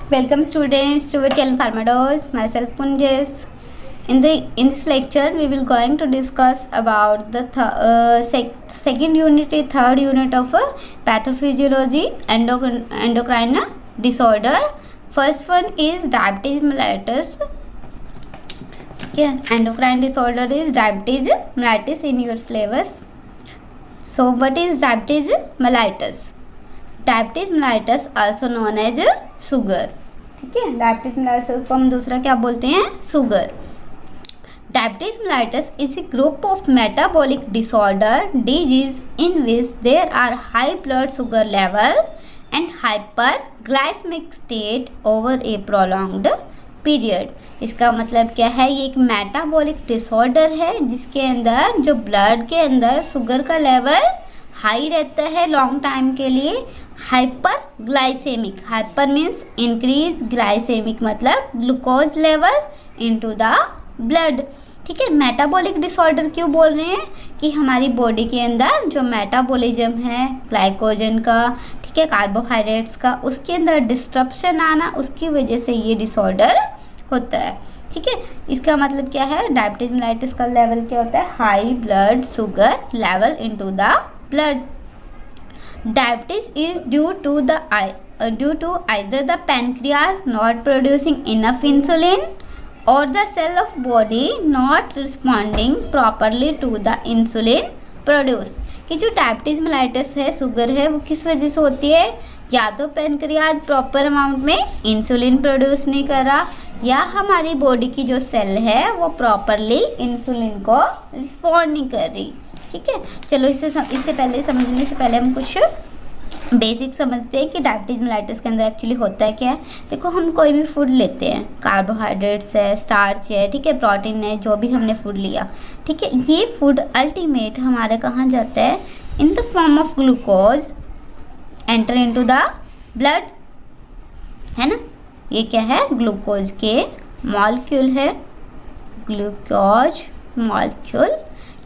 Welcome students to our channel Pharmadose. Myself Punjas. In this lecture, we will going to discuss about the second unit, third unit of pathophysiology, endocrine disorder. First one is diabetes mellitus. Okay, endocrine disorder is diabetes mellitus in your syllabus. So, what is diabetes mellitus? Diabetes mellitus also known as sugar. ठीक है, diabetes mellitus को हम दूसरा क्या बोलते हैं? Sugar. Diabetes mellitus is a group of metabolic disorder disease in which there are high blood sugar level and hyperglycemic state over a prolonged period. इसका मतलब क्या है? ये एक मेटाबॉलिक डिसऑर्डर है जिसके अंदर जो ब्लड के अंदर शुगर का लेवल हाई रहता है लॉन्ग टाइम के लिए. Hyperglycemic, hyper means increase, glycemic मतलब glucose level into the blood. ठीक है, मेटाबॉलिक डिसऑर्डर क्यों बोल रहे हैं? कि हमारी बॉडी के अंदर जो मेटाबॉलिज्म है ग्लाइकोजन का, ठीक है, कार्बोहाइड्रेट्स का, उसके अंदर डिस्ट्रप्शन आना, उसकी वजह से ये डिसऑर्डर होता है. ठीक है, इसका मतलब क्या है? डायबिटीज मेलाइटस का लेवल क्या होता है? High blood sugar level into the blood. Diabetes is due to either the pancreas not producing enough insulin or the cell of body not responding properly to the insulin produced. कि जो diabetes mellitus है, sugar है, वो किस वजह से होती है? या तो पैनक्रियाज प्रॉपर अमाउंट में इंसुलिन प्रोड्यूस नहीं कर रहा, या हमारी बॉडी की जो सेल है वो प्रॉपरली इंसुलिन को रिस्पॉन्ड नहीं कर रही. ठीक है, चलो इससे पहले समझने से पहले हम कुछ बेसिक समझते हैं कि डायबिटीज मेलाइटस के अंदर एक्चुअली होता है क्या है. देखो, हम कोई भी फूड लेते हैं, कार्बोहाइड्रेट्स है, स्टार्च है, ठीक है, प्रोटीन है, जो भी हमने फूड लिया, ठीक है, ये फूड अल्टीमेट हमारे कहाँ जाता है? In the form of glucose enter into the blood, है ना. ये क्या है? ग्लूकोज के मॉलिक्यूल है. ग्लूकोज मॉलिक्यूल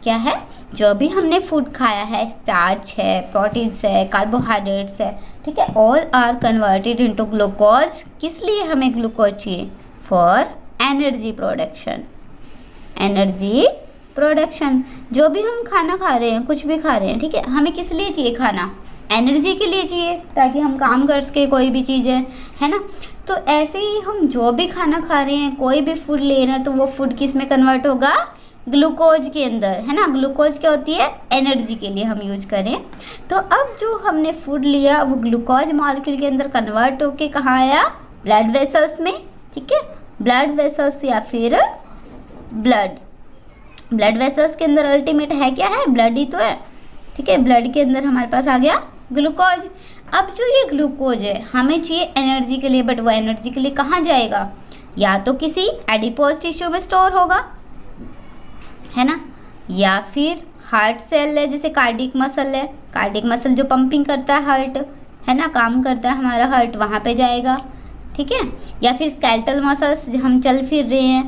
क्या है? जो भी हमने फूड खाया है, स्टार्च है, प्रोटीन्स है, कार्बोहाइड्रेट्स है, ठीक है, all are converted into glucose. किस लिए हमें ग्लूकोज चाहिए? For energy production. Energy production. जो भी हम खाना खा रहे हैं, कुछ भी खा रहे हैं, ठीक है, हमें किस लिए चाहिए खाना? एनर्जी के लिए चाहिए, ताकि हम काम कर सके, कोई भी चीज़ है ना. तो ऐसे ही हम जो भी खाना खा रहे हैं, कोई भी फूड ले रहे हैं, तो वो फूड किस में कन्वर्ट होगा? ग्लूकोज के अंदर, है ना. ग्लूकोज क्या होती है? एनर्जी के लिए हम यूज करें. तो अब जो हमने फूड लिया वो ग्लूकोज मॉलिक्यूल के अंदर कन्वर्ट होके कहाँ आया? ब्लड वेसल्स में. ठीक है, ब्लड वेसल्स या फिर ब्लड वेसल्स के अंदर अल्टीमेट है क्या है? ब्लड ही तो है. ठीक है, ब्लड के अंदर हमारे पास आ गया ग्लूकोज. अब जो ये ग्लूकोज है हमें चाहिए एनर्जी के लिए, बट वो एनर्जी के लिए कहाँ जाएगा? या तो किसी एडिपोज टिश्यू में स्टोर होगा, है ना, या फिर हार्ट सेल है, जैसे कार्डिक मसल है, कार्डिक मसल जो पंपिंग करता है हार्ट, है ना, काम करता है हमारा हार्ट, वहाँ पे जाएगा. ठीक है, या फिर स्केलेटल मसल्स, हम चल फिर रहे हैं,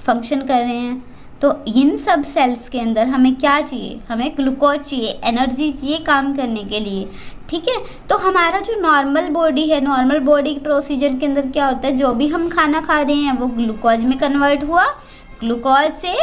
फंक्शन कर रहे हैं, तो इन सब सेल्स के अंदर हमें क्या चाहिए? हमें ग्लूकोज चाहिए, एनर्जी चाहिए काम करने के लिए. ठीक है, तो हमारा जो नॉर्मल बॉडी है, नॉर्मल बॉडी प्रोसीजर के अंदर क्या होता है? जो भी हम खाना खा रहे हैं वो ग्लूकोज में कन्वर्ट हुआ, ग्लूकोज से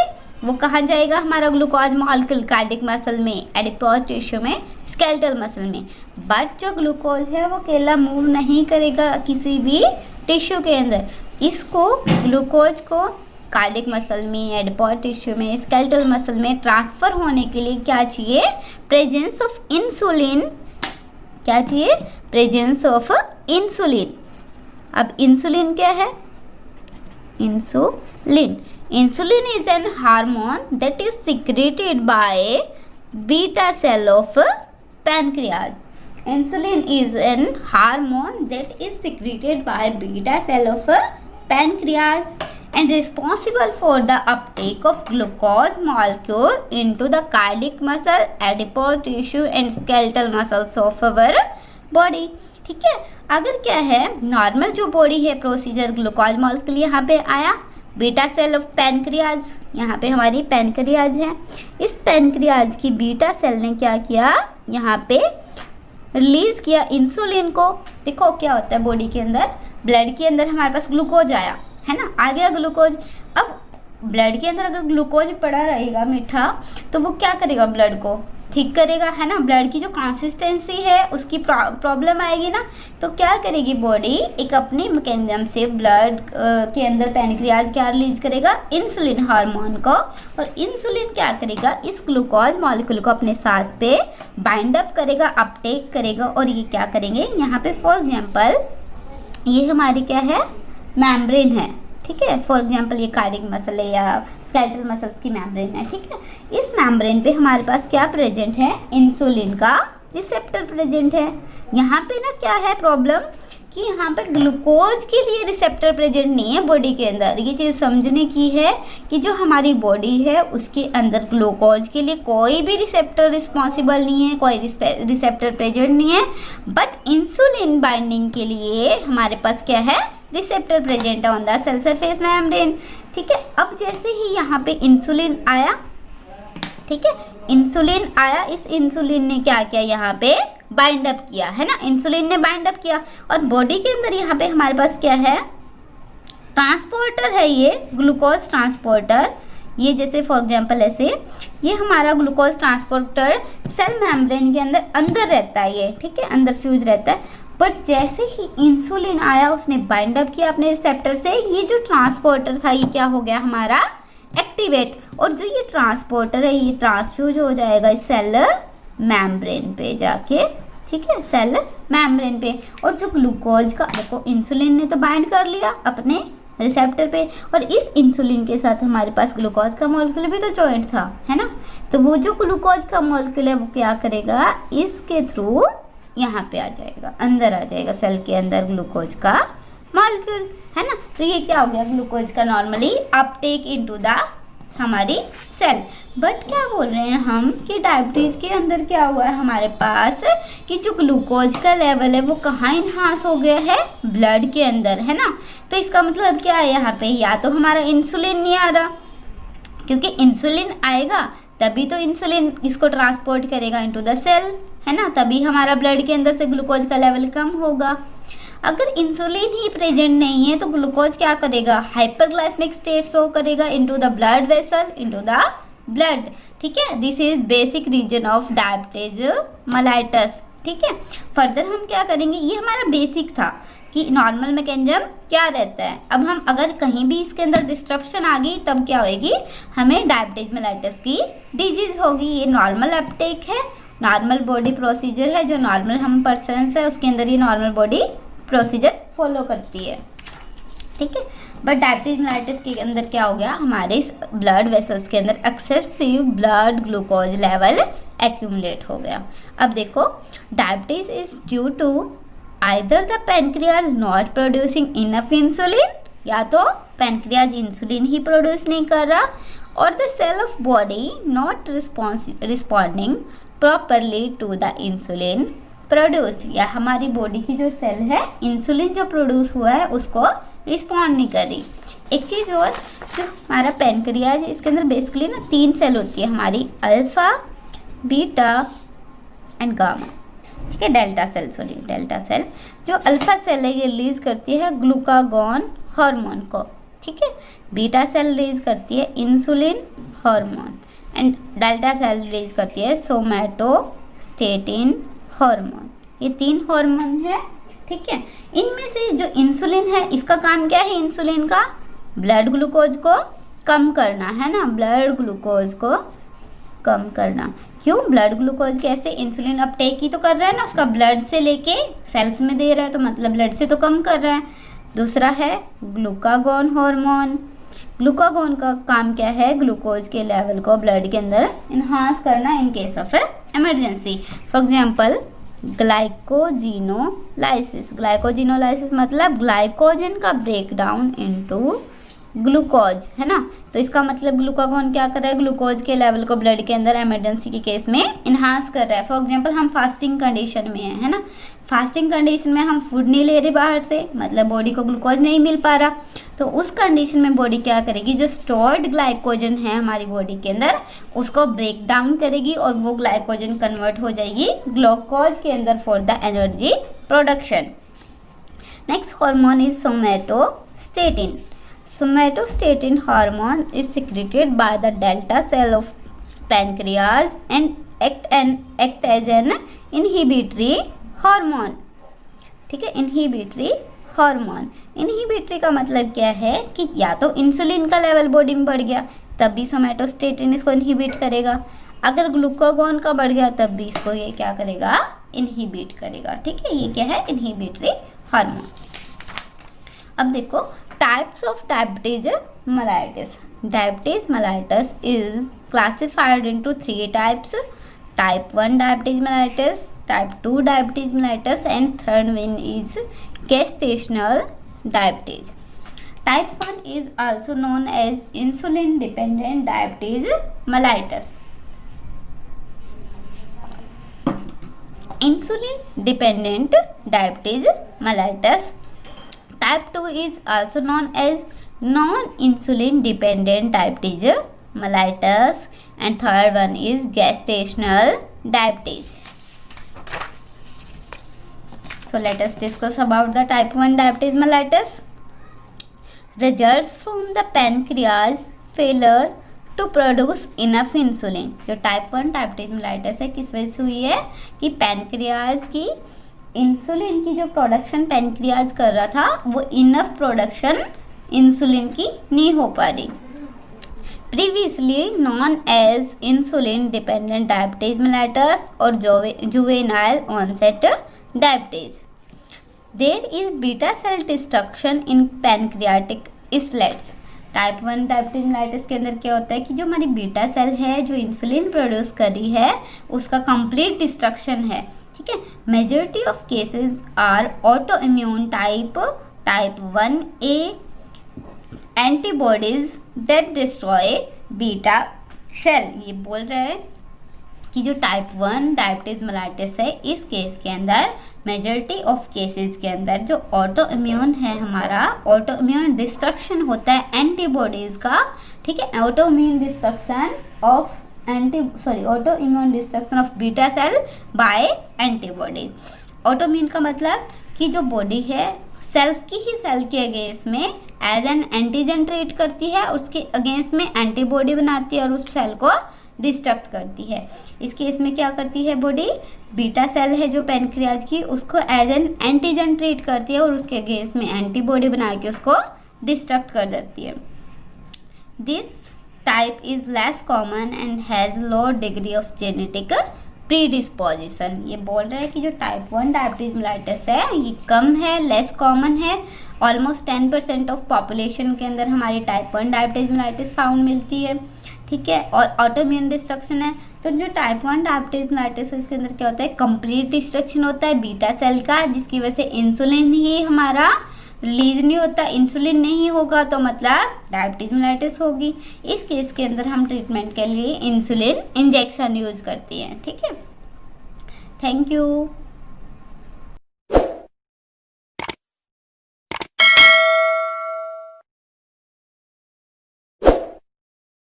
वो कहाँ जाएगा? हमारा ग्लूकोज मॉलिक्यूल कार्डिक मसल में, एडिपोज टिश्यू में, स्केलेटल मसल में. बट जो ग्लूकोज है वो अकेला मूव नहीं करेगा किसी भी टिश्यू के अंदर. इसको ग्लूकोज को कार्डिक मसल में, एडिपोज टिश्यू में, स्केलेटल मसल में ट्रांसफर होने के लिए क्या चाहिए? Presence of insulin. क्या चाहिए? Presence of insulin. अब इंसुलिन क्या है? Insulin. Insulin is an hormone that is secreted by beta cell of pancreas. Insulin is an hormone that is secreted by beta cell of pancreas and responsible for the uptake of glucose molecule into the cardiac muscle, adipose tissue and skeletal muscles of our body. ठीक है, अगर क्या है, normal जो body है procedure, glucose molecule यहाँ पे आया, बीटा सेल ऑफ पैनक्रियाज, यहाँ पे हमारी पैनक्रियाज है. इस पैनक्रियाज की बीटा सेल ने क्या किया? यहाँ पे रिलीज किया इंसुलिन को. देखो क्या होता है बॉडी के अंदर, ब्लड के अंदर हमारे पास ग्लूकोज आया है ना, आ गया ग्लूकोज। अब ब्लड के अंदर अगर ग्लूकोज पड़ा रहेगा मीठा, तो वो क्या करेगा, ब्लड को ठीक करेगा, है ना। ब्लड की जो कंसिस्टेंसी है उसकी प्रॉब्लम आएगी ना, तो क्या करेगी बॉडी, एक अपनी मैकेनिज्म से ब्लड के अंदर पैनक्रियाज क्या रिलीज करेगा, इंसुलिन हार्मोन को, और इंसुलिन क्या करेगा, इस ग्लूकोज मॉलिक्यूल को अपने साथ पे बाइंड अप करेगा, अपटेक करेगा, और ये क्या करेंगे यहाँ पे, फॉर एग्जाम्पल ये हमारी क्या है, मेम्ब्रेन है, ठीक है। फॉर एग्जाम्पल ये कार्डियक मसल है या स्केलेटल मसल्स की मेम्ब्रेन है, ठीक है। इस मेम्ब्रेन पे हमारे पास क्या प्रेजेंट है, इंसुलिन का रिसेप्टर प्रेजेंट है। यहाँ पे ना क्या है प्रॉब्लम, कि यहाँ पे ग्लूकोज के लिए रिसेप्टर प्रेजेंट नहीं है बॉडी के अंदर। ये चीज़ समझने की है कि जो हमारी बॉडी है उसके अंदर ग्लूकोज के लिए कोई भी रिसेप्टर रिस्पॉन्सिबल नहीं है, कोई रिसेप्टर प्रेजेंट नहीं है, बट इंसुलिन बाइंडिंग के लिए हमारे पास क्या है, receptor present on the cell surface membrane, ठीक है। अब जैसे ही यहाँ पे इंसुलिन आया, ठीक है, इंसुलिन आया, इस इंसुलिन ने क्या किया, यहाँ पे बाइंड अप किया, है ना, इंसुलिन ने बाइंड अप किया, और बॉडी के अंदर यहाँ पे हमारे पास क्या है, ट्रांसपोर्टर है, ये ग्लूकोज ट्रांसपोर्टर। ये जैसे फॉर एग्जांपल ऐसे, ये हमारा ग्लूकोज ट्रांसपोर्टर सेल मेम्ब्रेन के अंदर रहता है ये, ठीक है, अंदर फ्यूज रहता है। बट जैसे ही इंसुलिन आया, उसने बाइंड अप किया अपने रिसेप्टर से, ये जो ट्रांसपोर्टर था ये क्या हो गया हमारा, एक्टिवेट, और जो ये ट्रांसपोर्टर है ये ट्रांसफ्यूज हो जाएगा इस सेल मेम्ब्रेन पे जाके, ठीक है, सेल मेम्ब्रेन पे। और जो ग्लूकोज का, देखो इंसुलिन ने तो बाइंड कर लिया अपने रिसेप्टर पे, और इस इंसुलिन के साथ हमारे पास ग्लूकोज का मॉलिक्यूल भी तो जॉइंट था, है ना। तो वो जो ग्लूकोज का मॉलिक्यूल है वो क्या करेगा, इसके थ्रू यहाँ पे आ जाएगा, अंदर आ जाएगा सेल के अंदर ग्लूकोज का मॉलिक्यूल, है ना। तो ये क्या हो गया, ग्लूकोज का नॉर्मली अपटेक इनटू द हमारी सेल। बट क्या बोल रहे हैं हम कि डायबिटीज के अंदर क्या हुआ है हमारे पास, कि जो ग्लूकोज का लेवल है वो कहाँ इन्हांस हो गया है, ब्लड के अंदर, है ना। तो इसका मतलब क्या है, यहाँ पे या तो हमारा इंसुलिन नहीं आ रहा, क्योंकि इंसुलिन आएगा तभी तो इंसुलिन इसको ट्रांसपोर्ट करेगा इनटू द सेल, है ना, तभी हमारा ब्लड के अंदर से ग्लूकोज का लेवल कम होगा। अगर इंसुलिन ही प्रेजेंट नहीं है तो ग्लूकोज क्या करेगा, हाइपरग्लाइसेमिक स्टेट शो करेगा into the blood vessel, into the blood, ठीक है। This is basic reason of diabetes mellitus, ठीक है। फर्दर हम क्या करेंगे, ये हमारा बेसिक था कि नॉर्मल मैकेनिज्म क्या रहता है। अब हम अगर कहीं भी इसके अंदर डिस्ट्रप्शन आ गई तब क्या होगी, हमें डायबिटीज मेलाइटस की डिजीज होगी। ये नॉर्मल अपटेक है, नॉर्मल बॉडी प्रोसीजर है, जो नॉर्मल हम पर्सन्स है उसके अंदर ये नॉर्मल बॉडी प्रोसीजर फॉलो करती है, ठीक है। बट डायबिटीज मेलाइटिस के अंदर क्या हो गया, हमारे इस ब्लड वेसल्स के अंदर excessive blood glucose level accumulate हो गया। अब देखो, diabetes is due to either the pancreas not producing enough insulin, या तो पैनक्रियाज इंसुलिन ही प्रोड्यूस नहीं कर रहा, और the cell of body not responding properly to the insulin produced, या हमारी बॉडी की जो सेल है इंसुलिन जो प्रोड्यूस हुआ है उसको रिस्पॉन्ड नहीं कर रही। एक चीज़ और, जो हमारा पैनक्रियाज इसके अंदर बेसिकली ना 3 सेल होती है हमारी, अल्फा, बीटा एंड गामा, ठीक है, delta cell, sorry delta cell. जो अल्फा सेल है ये रिलीज करती है ग्लूकागॉन हार्मोन को, ठीक है। बीटा सेल रिलीज करती है insulin hormone, and delta cell release करती है सोमैटोस्टेटिन हार्मोन। ये 3 हार्मोन है, ठीक है। इनमें से जो इंसुलिन है इसका काम क्या है, इंसुलिन का ब्लड ग्लूकोज को कम करना, है ना, ब्लड ग्लूकोज को कम करना। क्यों, ब्लड ग्लूकोज कैसे, इंसुलिन अपटेक ही तो कर रहा है ना, उसका ब्लड से लेके सेल्स में दे रहा है, तो मतलब ब्लड से तो कम कर रहा है। दूसरा है ग्लूकागॉन हार्मोन। ग्लूकागॉन का काम क्या है, ग्लूकोज के लेवल को ब्लड के अंदर इन्हांस करना in case of emergency. For example glycogenolysis. Glycogenolysis मतलब ग्लाइकोजन का ब्रेकडाउन इनटू ग्लूकोज, है ना। तो इसका मतलब ग्लूकागॉन क्या कर रहा है, ग्लूकोज के लेवल को ब्लड के अंदर इमरजेंसी के केस में इन्हांस कर रहा है। फॉर एग्जांपल हम फास्टिंग कंडीशन में है ना, फास्टिंग कंडीशन में हम फूड नहीं ले रहे बाहर से, मतलब बॉडी को ग्लूकोज नहीं मिल पा रहा, तो उस कंडीशन में बॉडी क्या करेगी, जो स्टोर्ड ग्लाइकोजन है हमारी बॉडी के अंदर उसको ब्रेक डाउन करेगी, और वो ग्लाइकोजन कन्वर्ट हो जाएगी ग्लूकोज के अंदर for the energy production. Next hormone is somatostatin. Somatostatin hormone is secreted by the delta cell of pancreas and act as an inhibitory hormone. ठीक है, इनहिबिटरी हार्मोन. इनहिबिटरी का मतलब क्या है कि या तो इंसुलिन का लेवल बॉडी में बढ़ गया तब भी सोमैटोस्टेटिन इसको इनहिबिट करेगा, अगर ग्लूकागोन का बढ़ गया तब भी इसको ये क्या करेगा, इनहिबिट करेगा. ठीक है, ये क्या है, इनहिबिटरी हार्मोन. अब देखो types of diabetes mellitus. Diabetes mellitus is classified into 3 types. Type 1 diabetes mellitus, type 2 diabetes mellitus and third one is gestational diabetes. Type 1 is also known as insulin dependent diabetes mellitus. Insulin dependent diabetes mellitus. Type 2 is also known as non-insulin dependent diabetes mellitus and third one is gestational diabetes. So let us discuss about the type 1 diabetes mellitus. Results from the pancreas failure to produce enough insulin. जो type 1 diabetes mellitus है किस वजह से हुई है कि pancreas की insulin की जो प्रोडक्शन पैनक्रियाज कर रहा था वो इनफ प्रोडक्शन इंसुलिन की नहीं हो पा रही. Previously known as insulin dependent diabetes mellitus or juvenile onset diabetes. There is beta cell destruction in pancreatic islets. Type 1 diabetes mellitus के अंदर क्या होता है कि जो हमारी बीटा सेल है जो इंसुलिन प्रोड्यूस कर रही है उसका कंप्लीट डिस्ट्रक्शन है. ठीक है, majority of cases are auto immune type 1A antibodies that destroy beta cell. ये बोल रहे हैं कि जो टाइप 1 डायबिटीज मेलाइटिस है इस केस के अंदर मेजॉरिटी ऑफ केसेस के अंदर जो ऑटो इम्यून है हमारा ऑटो इम्यून डिस्ट्रक्शन होता है एंटीबॉडीज का. ठीक है, auto immune destruction of auto immune destruction of beta cell by antibodies. Auto immune का मतलब कि जो बॉडी है सेल्फ की ही सेल के अगेंस्ट में एज एन एंटीजन ट्रीट करती है, उसके अगेंस्ट में एंटीबॉडी बनाती है और उस सेल को डिस्ट्रक्ट करती है. इस केस में क्या करती है बॉडी, बीटा सेल है जो पैनक्रियाज की उसको एज एन एंटीजन ट्रीट करती है और उसके अगेंस्ट में एंटीबॉडी बना के उसको डिस्ट्रक्ट कर देती है. This type is less common and has low degree of genetic predisposition. ये बोल रहा है कि जो टाइप 1 डायबिटीज मेलाइटिस है ये कम है, लेस कॉमन है. ऑलमोस्ट 10% ऑफ पॉपुलेशन के अंदर हमारी टाइप 1 डायबिटीज मेलाइटिस फाउंड मिलती है. ठीक है, और ऑटो इम्यून डिस्ट्रक्शन है. तो जो टाइप 1 डायबिटीज मेलाइटिस है इसके अंदर क्या होता है, कंप्लीट डिस्ट्रक्शन होता है बीटा सेल का जिसकी वजह से इंसुलिन ही हमारा रिलीज नहीं होता. इंसुलिन नहीं होगा तो मतलब डायबिटीज मेलाइटिस होगी. इस केस के अंदर हम ट्रीटमेंट के लिए इंसुलिन इंजेक्शन यूज करते हैं. ठीक है, थैंक यू.